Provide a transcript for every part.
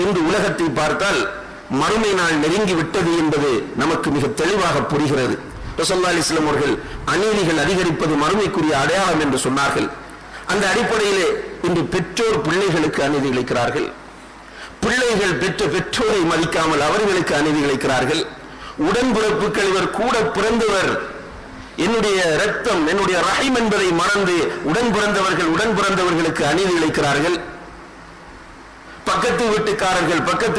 இன்று உலகத்தை பார்த்தால் மறுமை நாள் நெருங்கி விட்டது என்பது நமக்கு மிக தெளிவாக புரிகிறது. ரசூலுல்லாஹி அலைஹி வஸல்லம் அவர்கள் அநீதிகள் அதிகரிப்பது மறுமைக்குரிய அடையாளம் என்று சொன்னார்கள். அந்த அடிப்படையிலே இன்று பெற்றோர் பிள்ளைகளுக்கு அநீதி இழைக்கிறார்கள். பிள்ளைகள் பெற்ற பெற்றோரை மதிக்காமல் அவர்களுக்கு அநீதி இழைக்கிறார்கள். உடன்பிறப்புகள் இவர் கூட பிறந்தவர், என்னுடைய ரத்தம், என்னுடைய ரஹீம் என்பதை மறந்து உடன் பிறந்தவர்களுக்கு அநீதி இழைக்கிறார்கள். பக்கத்து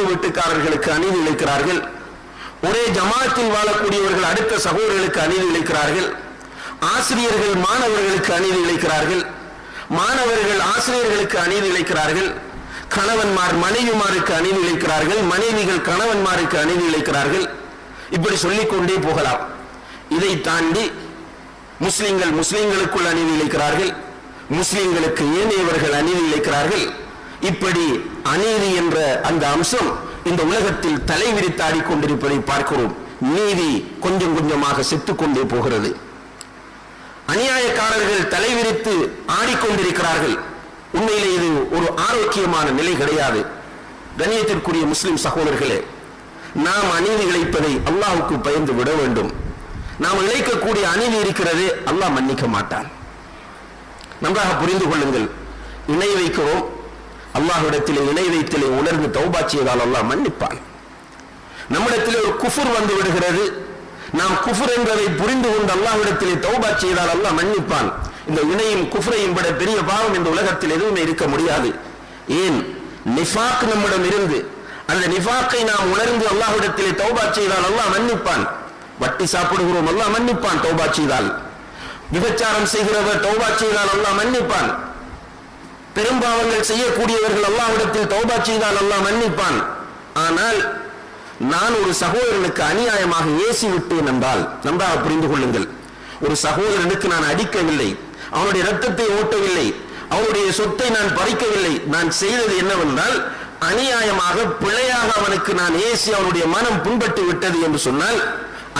வீட்டுக்காரர்களுக்கு அநீதி இழைக்கிறார்கள். ஒரே ஜமாத்தில் வாழக்கூடியவர்கள் அடுத்த சகோதரர்களுக்கு அநீதி இழைக்கிறார்கள். ஆசிரியர்கள் மாணவர்களுக்கு அநீதி இழைக்கிறார்கள். மாணவர்கள் ஆசிரியர்களுக்கு அநீதி இழைக்கிறார்கள். கணவன்மார் மனைவிமாருக்கு அநீதி இழைக்கிறார்கள். மனைவிகள் கணவன்மாருக்கு அநீதி இழைக்கிறார்கள். இப்படி சொல்லிக்கொண்டே போகலாம். இதை தாண்டி முஸ்லிம்களுக்குள் அநீதி இழைக்கிறார்கள். முஸ்லிம்களுக்கு ஏனையவர்கள் அநீதி இழைக்கிறார்கள். இப்படி அநீதி என்ற அந்த அம்சம் இந்த உலகத்தில் தலைவிரித்தாடி கொண்டிருப்பதை பார்க்கிறோம். நீதி கொஞ்சம் கொஞ்சமாக செத்துக்கொண்டே போகிறது. அநியாயக்காரர்கள் தலைவிரித்து ஆடிக்கொண்டிருக்கிறார்கள். உண்மையிலே இது ஒரு ஆரோக்கியமான நிலை கிடையாது. கண்ணியத்திற்குரிய முஸ்லிம் சகோதரர்களே, நாம் அநீதி இழைப்பதை அல்லாஹ்வுக்கு பயந்து விட வேண்டும். நாம் இழைக்கக்கூடிய அநீதி இருக்கிறது, அல்லாஹ் மன்னிக்க மாட்டான். நன்றாக புரிந்து கொள்ளுங்கள். இணை வைக்கிறோம், அல்லாஹ்விடத்திலே இணை வைத்தலை உணர்ந்து தௌபா செய்தால் அல்லாஹ் மன்னிப்பான். நம்மிடத்திலே ஒரு குஃபர் வந்து விடுகிறது, நாம் குஃபர் என்பதை புரிந்து கொண்டு அல்லாஹ்விடத்திலே தௌபா செய்தால் அல்லாஹ் மன்னிப்பான். இந்த இணையும் குஃப்ரையும் விட பெரிய பாவம் இந்த உலகத்தில் எதுவுமே இருக்க முடியாது. ஏன்? நிஃபாக் நம்மிடம் இருந்து அந்த நிஃபாக்கை நாம் உணர்ந்து அல்லாஹ்விடத்திலே தௌபா செய்தால் அல்லாஹ் மன்னிப்பான். வட்டி சாப்பிடுகிறோம், அல்லாஹ் மன்னிப்பான் தௌபா செய்தால். விபச்சாரம் செய்கிறவர் தௌபா செய்தால் அல்லாஹ் மன்னிப்பான். பெரும்பாவங்கள் செய்யக்கூடியவர்கள் அல்லாஹ்விடத்தில் தௌபா செய்தால் அல்லாஹ் மன்னிப்பான். ஆனால் நான் ஒரு சகோதரனுக்கு அநியாயமாக ஏசி விட்டேன் என்றால், நன்றாக புரிந்து கொள்ளுங்கள், ஒரு சகோதரனுக்கு நான் அடிக்கவில்லை, அவனுடைய ரத்தத்தை ஓட்டவில்லை, அவனுடைய சொத்தை நான் பறிக்கவில்லை. நான் செய்தது என்னவென்றால் அநியாயமாக பிழையாக அவனுக்கு நான் ஏசி அவனுடைய மனம் புண்பட்டு விட்டது என்று சொன்னால்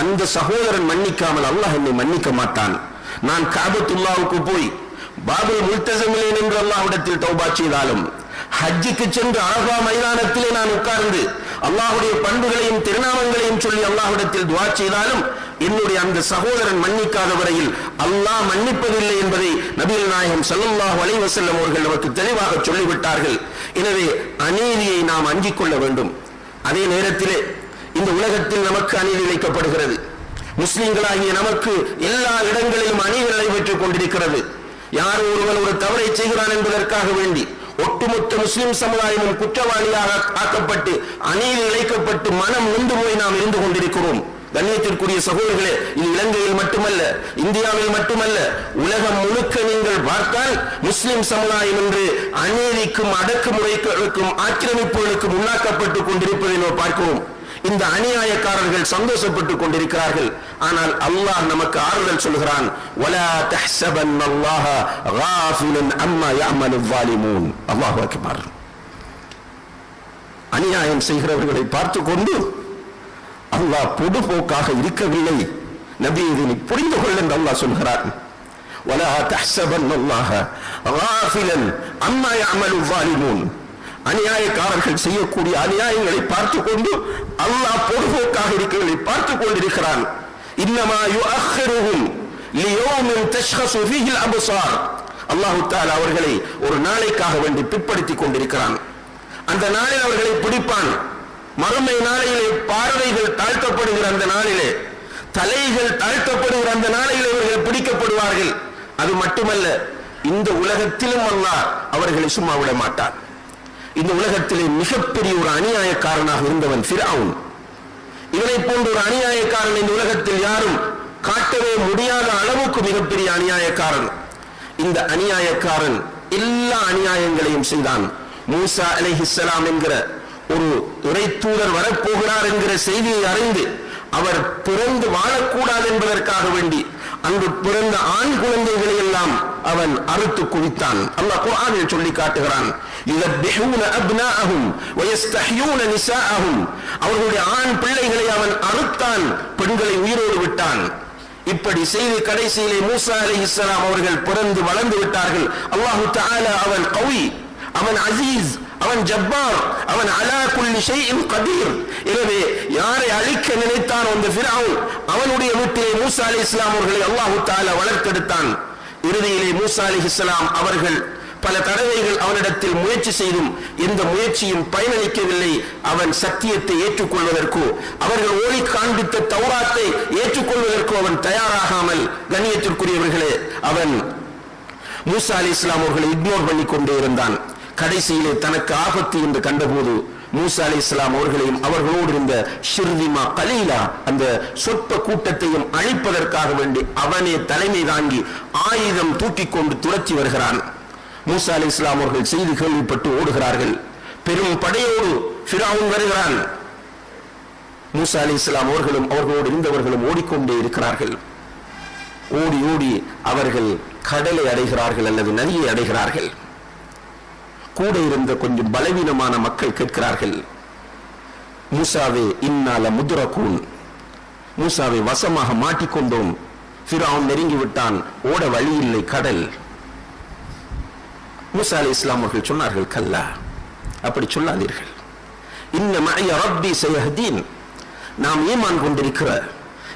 அந்த சகோதரன் மன்னிக்காமல் அல்லாஹ் என்னை மன்னிக்க மாட்டான். நான் காபத்துல்லாவுக்கு போய் பாபுல் முல்தஸமிலே நின்று அல்லாஹ்விடத்தில் தௌபா செய்தாலும், ஹஜ்ஜுக்கு சென்று அரஃபா மைதானத்திலே நான் உட்கார்ந்து அல்லாஹ்வுடைய பண்புகளையும் திருநாமங்களையும் சொல்லி அல்லாஹ்விடத்தில் துஆ செய்தாலும் என்னுடைய அந்த சகோதரன் மன்னிக்காத வரையில் அல்லாஹ் மன்னிப்பதில்லை என்பதை நபிகள் நாயகம் ஸல்லல்லாஹு அலைஹி வஸல்லம் அவர்கள் நமக்கு தெளிவாக சொல்லிவிட்டார்கள். எனவே அநீதியை நாம் அஞ்சிக் கொள்ள வேண்டும். அதே நேரத்திலே இந்த உலகத்தில் நமக்கு அநீதி இழைக்கப்படுகிறது. முஸ்லிம்களாகிய நமக்கு எல்லா இடங்களிலும் அநீதி நடைபெற்றுக் கொண்டிருக்கிறது. யார் ஒருவன் ஒரு தவறை செய்கிறான் என்பதற்காக வேண்டி ஒட்டுமொத்த முஸ்லிம் சமுதாயமும் குற்றவாளியாக ஆக்கப்பட்டு அநீதி இழைக்கப்பட்டு மனம் நொந்து போய் நாம் இருந்து கொண்டிருக்கிறோம். கண்ணியத்திற்குரிய சகோதரர்களே, இது இலங்கையில் மட்டுமல்ல, இந்தியாவில் மட்டுமல்ல, உலகம் முழுக்க நீங்கள் பார்த்தால் முஸ்லிம் சமுதாயம் என்று அநீதிக்கும் அடக்குமுறைகளுக்கும் ஆக்கிரமிப்புகளுக்கும் உள்ளாக்கப்பட்டு கொண்டிருப்பதை நாம் பார்க்கிறோம். இந்த அநியாயக்காரர்கள் சந்தோஷப்பட்டுக் கொண்டிருக்கிறார்கள். ஆனால் அல்லாஹ் நமக்கு ஆறுதல் சொல்கிறான், வலா தஹ்ஸபன்னல்லாஹ காஃபிலன் அம்மா யஅமலு ஸாலிமூன். அல்லாஹு அக்பர். அநியாயம் செய்கிறவர்களை பார்த்து கொண்டு அல்லாஹ் பொதுபோக்காக இருக்கவில்லை. நபி இதனை புரிந்து கொள்ள என்று அல்லாஹ் சொல்கிறார். வலா தஹ்ஸபன்னல்லாஹ காஃபிலன் அம்மா யஅமலு ஸாலிமூன். அநியாயக்காரர்கள் செய்யக்கூடிய அநியாயங்களை பார்த்து கொண்டு அல்லாஹ் பொதுபோக்காக இருக்கிறதை பார்த்துக் கொண்டிருக்கிறான். இன்னமா யுஅக்கிருஹும் லியௌமின் தஷ்கஸு ஃபீஹில் அப்சார். அல்லாஹ் தஆலா அவர்களை ஒரு நாளைக்காக வேண்டி பிற்படுத்திக் கொண்டிருக்கிறான். அந்த நாளில் அவர்களை பிடிப்பான். மறுமை நாளையிலே பார்வைகள் தாழ்த்தப்படுகிற அந்த நாளிலே, தலைகள் தாழ்த்தப்படுகிற அந்த நாளையிலே அவர்கள் பிடிக்கப்படுவார்கள். அது மட்டுமல்ல, இந்த உலகத்திலும் அல்லாஹ் அவர்களை சும்மா விட மாட்டான். இந்த உலகத்திலே மிகப்பெரிய ஒரு அநியாயக்காரனாக இருந்தவன் ஃபிரௌன். இவனை போன்ற ஒரு அநியாயக்காரன் இந்த உலகத்தில் யாரும் காட்டவே முடியாத அளவுக்கு மிகப்பெரிய அநியாயக்காரன். இந்த அநியாயக்காரன் எல்லா அநியாயங்களையும் செய்தான். மூசா அலைஹிஸ்ஸலாம் என்கிற ஒரு இறை தூதர் வரப்போகிறார் என்கிற செய்தியை அறிந்து அவர் பிறந்து வாழக்கூடாது என்பதற்காக வேண்டி அங்கு பிறந்த ஆண் குழந்தைகளை எல்லாம் அவன் அறுத்து குவித்தான். அல்லாஹ் குர்ஆனில் சொல்லி காட்டுகிறான், யுதப்பிஹூன அப்னாஅஹும் வயஸ்தஹ்யூன நிசாஅஹும். அவர்களுடைய ஆண் பிள்ளைகளை அவன் அறுத்தான், பெண்களை உயிரோடு விட்டான். இப்படி செய்து கடைசியிலே மூசா அலைஹிஸ்ஸலாம் அவர்கள் பிறந்து வளர்ந்து விட்டார்கள். அல்லாஹ் தஆலா அவன் கவி, அவன் அசீஸ், அவன் ஜப்பார், அவன் அலா குல்லி ஷைஇன் கதீர். எனவே யாரை அழிக்க நினைத்தான் அந்த ஃபிரௌன், அவனுடைய வீட்டிலே மூசா அலைஹிஸ்ஸலாம் அவர்களை அல்லாஹ் தஆலா வளர்த்தெடுத்தான். இறுதியிலே மூசா அலைஹிஸ்ஸலாம் அவர்கள் பல தடவைகள் அவனிடத்தில் முயற்சி செய்தும் எந்த முயற்சியும் பயனளிக்கவில்லை. அவன் சத்தியத்தை ஏற்றுக்கொள்வதற்கோ அவர்கள் ஓடி காண்பித்த தௌராத்தை ஏற்றுக்கொள்வதற்கோ அவன் தயாராகாமல், கண்ணியத்திற்குரியவர்களே, அவன் மூசா அலைஹிஸ்ஸலாம் அவர்களை இக்னோர் பண்ணி கொண்டே இருந்தான். கடைசியிலே தனக்கு ஆபத்து என்று கண்டபோது மூசா அலைஹிஸ்ஸலாம் அவர்களையும் அவர்களோடு இருந்த ஷிர்திமா கலீலா அந்த சொற்ப கூட்டத்தையும் அழிப்பதற்காக வேண்டி அவனே தலைமை தாங்கி ஆயுதம் தூக்கிக் கொண்டு துரத்தி வருகிறான். மூசா அலைஹிஸ்ஸலாம் அவர்கள் செய்தி கேள்விப்பட்டு ஓடுகிறார்கள். பெரும் படையோடு ஃபிரௌன் வருகிறான். மூசா அலைஹிஸ்ஸலாம் அவர்களும் அவர்களோடு இருந்தவர்களும் ஓடிக்கொண்டே இருக்கிறார்கள். ஓடி ஓடி அவர்கள் கடலை அடைகிறார்கள் அல்லது நதியை அடைகிறார்கள். கூட இருந்த கொஞ்சம் பலவீனமான மக்கள் கேட்கிறார்கள், மூசாவே இன்னால முத்ரகூன், மூசாவை வசமாக மாட்டிக்கொண்டோம், ஃபிரௌன் நெருங்கி விட்டான், ஓட வழி இல்லை, கடல். மூசா அலைஹிஸ்ஸலாம் அவர்கள் சொன்னார்கள், கல்லா, அப்படி சொல்லாதீர்கள், இன்ன மஅய ரப்பி சயஹ்தீன், நாம் ஈமான் கொண்டிருக்கிற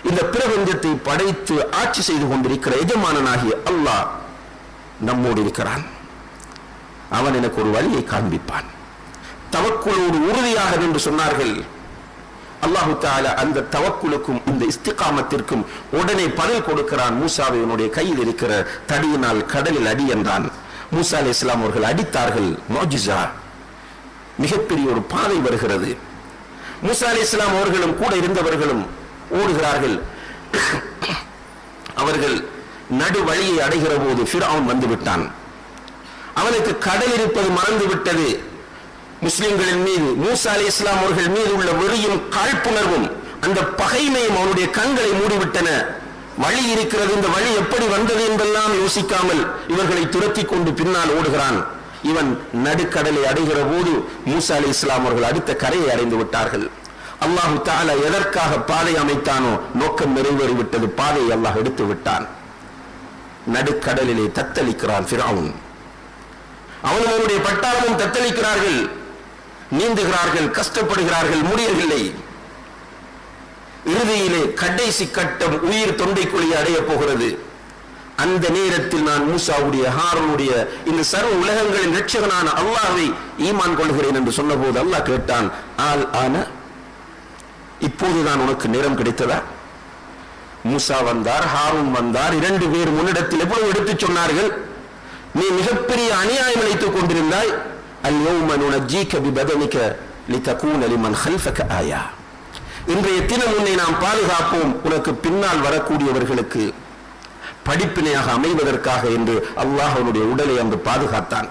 இந்த பிரபஞ்சத்தை படைத்து ஆட்சி செய்து கொண்டிருக்கிற எஜமானனாகிய அல்லாஹ் நம்மோடு இருக்கிறான், அவன் எனக்கு ஒரு வழியை காண்பிப்பான். தவக்குலோடு உறுதியாக என்று சொன்னார்கள். அல்லாஹு தஆலா அந்த தவக்குலுக்கும் இந்த இஸ்திகாமத்திற்கும் உடனே பதில் கொடுக்கிறான். மூசாவை உன்னுடைய கையில் இருக்கிற தடியினால் கடலில் அடி என்றான். மூசா அலைஹிஸ்ஸலாம் அவர்கள் அடித்தார்கள். முஅ்ஜிஸா, மிகப்பெரிய ஒரு பாதை வருகிறது. மூசா அலைஹிஸ்ஸலாம் அவர்களும் கூட இருந்தவர்களும் ஓடுகிறார்கள். அவர்கள் நடு வழியை அடைகிற போது ஃபிரௌன் வந்து விட்டான். அவனுக்கு கடல் இருப்பது மறந்து விட்டது. முஸ்லிம்களின் மீது மூசா அலைஹிஸ்ஸலாம் அவர்கள் மீது உள்ள வெறியும் காழ்ப்புணர்வும் அந்த பகைமையும் அவனுடைய கண்களை மூடிவிட்டன. வழி இருக்கிறது, இந்த வழி எப்படி வந்தது என்றெல்லாம் யோசிக்காமல் இவர்களை துரத்தி கொண்டு பின்னால் ஓடுகிறான். இவன் நடுக்கடலை அடைகிற போது மூசா அலைஹிஸ்ஸலாம் அவர்கள் அடுத்த கரையை அடைந்து விட்டார்கள். அல்லாஹு தஆலா எதற்காக பாதை அமைத்தானோ நோக்கம் நிறைவேறிவிட்டது. பாதையை அல்லாஹ் எடுத்து விட்டான். நடுக்கடலிலே தத்தளிக்கிறான் ஃபிரௌன். அவனும் அவனுடைய பட்டாளமும் தத்தளிக்கிறார்கள், நீந்துகிறார்கள், கஷ்டப்படுகிறார்கள், முடியவில்லை. இறுதியிலே கடைசி கட்டம் உயிர் தொண்டைக்குழியை அடைய போகிறது. அந்த நேரத்தில் நான் மூசாவுடைய ஹாரூனுடைய இந்த சர்வ உலகங்களின் இரட்சகனான அல்லாஹ்வை ஈமான் கொள்கிறேன் என்று சொன்னபோது அல்லாஹ் கேட்டான், ஆல் ஆன, இப்போதுதான் உனக்கு நேரம் கிடைத்ததா? மூசா வந்தார், ஹாரூன் வந்தார், இரண்டு பேர் முன்னிடத்தில் எவ்வளவு எடுத்து சொன்னார்கள். நீ மிகப்பெரிய அநியாயம் இழைத்துக் கொண்டிருந்தாய். அல் யௌம நுனஜ்ஜீக பிபதனிக லிதகூன லிமன் கல்ஃபக ஆயா, இன்றைய தினம் உன்னை நாம் பாதுகாப்போம், உனக்கு பின்னால் வரக்கூடியவர்களுக்கு படிப்பினையாக அமைவதற்காக என்று அல்லாஹ் அவனுடைய உடலை அங்கு பாதுகாத்தான்.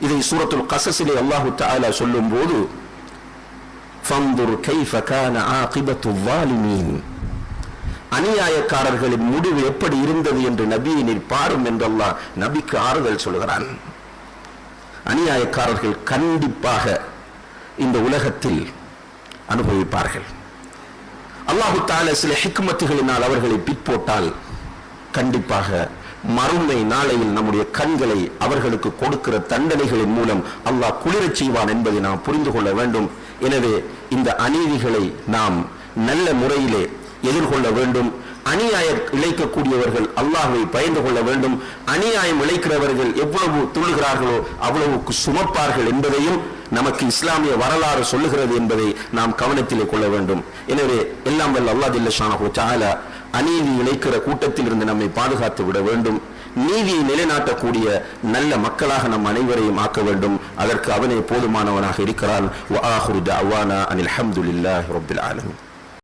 இதை சூரத்துல் கஸஸிலே அல்லாஹு தஆலா சொல்லும் போது ஃபந்துர் கைஃப கான ஆகிபத்து ஸாலிமீன், அநியாயக்காரர்களின் முடிவு எப்படி இருந்தது என்று நபியை நீர் பாரும் என்று அல்லாஹ் நபிக்கு ஆறுதல் சொல்கிறான். அநியாயக்காரர்கள் கண்டிப்பாக இந்த உலகத்தில் அனுபவிப்பார்கள். அல்லாஹு தஆலா சில ஹிக்மத்துகளினால் அவர்களை பிற்போட்டால் கண்டிப்பாக மறுமை நாளையில் நம்முடைய கண்களை அவர்களுக்கு கொடுக்கிற தண்டனைகளின் மூலம் அல்லாஹ் குளிரச் செய்வான் என்பதை நாம் புரிந்து கொள்ள வேண்டும். எனவே இந்த அநீதிகளை நாம் நல்ல முறையிலே எதிர்கொள்ள வேண்டும். அநியாயம் இழைக்கக்கூடியவர்கள் அல்லாஹ்வை பயந்து கொள்ள வேண்டும். அநியாயம் இழைக்கிறவர்கள் எவ்வளவு துள்ளுகிறார்களோ அவ்வளவுக்கு சுமப்பார்கள் என்பதையும் நமக்கு இஸ்லாமிய வரலாறு சொல்லுகிறது என்பதை நாம் கவனத்திலே கொள்ள வேண்டும். எனவே எல்லாம் வல்ல அல்லாஹ் ஜல்ல ஷானஹு தஆலா அநீதி இழைக்கிற கூட்டத்தில் இருந்து நம்மை பாதுகாத்து விட வேண்டும். நீதியை நிலைநாட்டக்கூடிய நல்ல மக்களாக நம் அனைவரையும் ஆக்க வேண்டும். அதற்கு அவனே போதுமானவனாக இருக்கிறான். வ ஆகிரு தஅவானா அனில் ஹம்துலில்லாஹி ரப்பில் ஆலமீன்.